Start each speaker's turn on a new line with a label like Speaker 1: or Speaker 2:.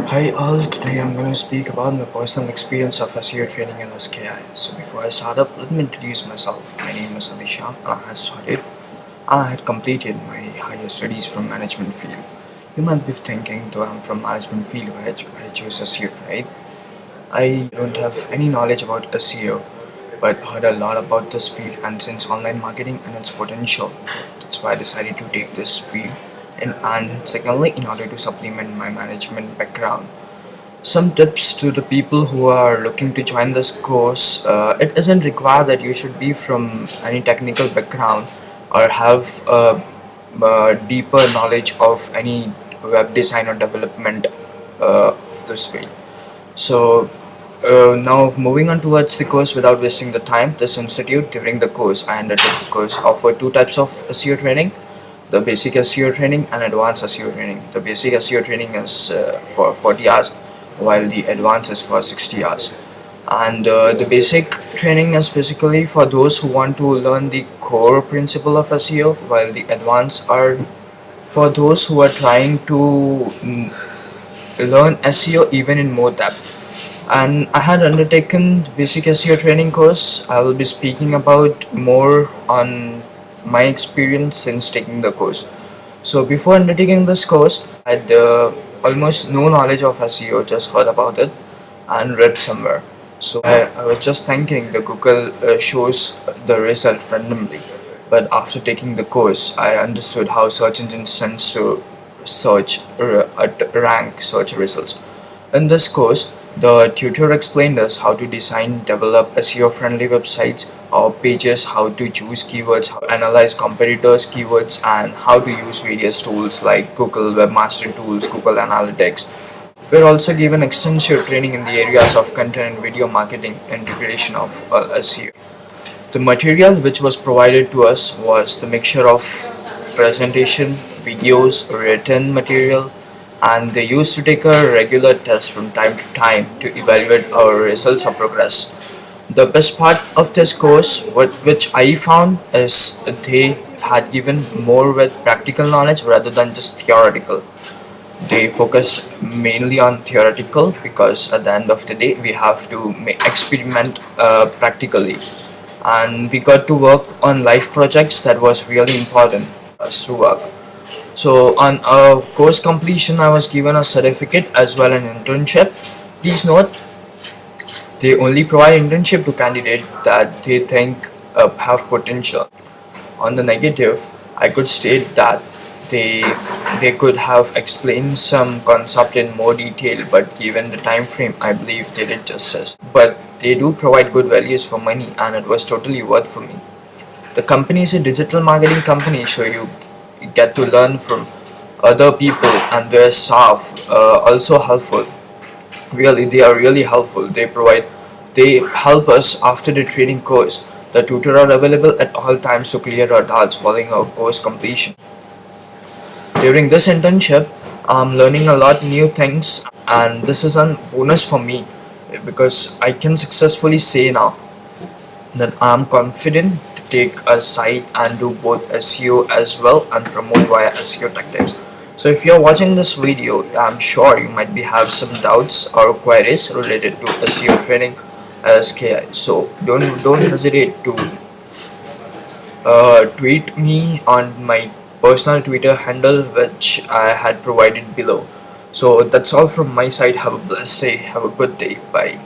Speaker 1: Hi all, today I'm going to speak about my personal experience of SEO training in SKI. So before I start up, let me introduce myself. My name is Alisha and I had completed my higher studies from management field. You might be thinking, though I'm from management field, why I chose SEO, right? I don't have any knowledge about SEO, but heard a lot about this field and since online marketing and its potential, that's why I decided to take this field. And secondly, in order to supplement my management background, some tips to the people who are looking to join this course. It isn't required that you should be from any technical background or have a deeper knowledge of any web design or development of this field. So now moving on towards the course without wasting the time, this institute during the course I undertook the course offered two types of SEO training: the basic SEO training and advanced SEO training. The basic SEO training is for 40 hours, while the advanced is for 60 hours. And the basic training is basically for those who want to learn the core principle of SEO, while the advanced are for those who are trying to learn SEO even in more depth. And I had undertaken basic SEO training course. I will be speaking about more on my experience since taking the course. So before undertaking this course, I had almost no knowledge of SEO, just heard about it and read somewhere. So I was just thinking the Google shows the result randomly. But after taking the course, I understood how search engines tends to rank search results. In this course, the tutor explained us how to design, develop SEO-friendly websites or pages, how to choose keywords, how to analyze competitors' keywords, and how to use various tools like Google Webmaster Tools, Google Analytics. We're also given extensive training in the areas of content and video marketing and integration of SEO. The material which was provided to us was the mixture of presentation, videos, written material, and they used to take a regular test from time to time to evaluate our results or progress. The best part of this course, which I found, is they had given more with practical knowledge rather than just theoretical. They focused mainly on theoretical because at the end of the day we have to experiment practically, and we got to work on life projects that was really important for us to work. So on a course completion, I was given a certificate as well an internship. Please note, they only provide internship to candidates that they think have potential. On the negative, I could state that they they could have explained some concept in more detail, but given the time frame, I believe they did justice. But they do provide good values for money, and it was totally worth for me. The company is a digital marketing company, so you get to learn from other people, and their staff also helpful. Really, they are really helpful. They help us after the training course. The tutor are available at all times to clear our doubts following our course completion. During this internship, I'm learning a lot new things, and this is a bonus for me because I can successfully say now that I'm confident to take a site and do both SEO as well and promote via SEO tactics. So if you're watching this video, I'm sure you might be have some doubts or queries related to SEO training SKI. So don't hesitate to tweet me on my personal Twitter handle, which I had provided below. So that's all from my side. Have a blessed day. Have a good day. Bye.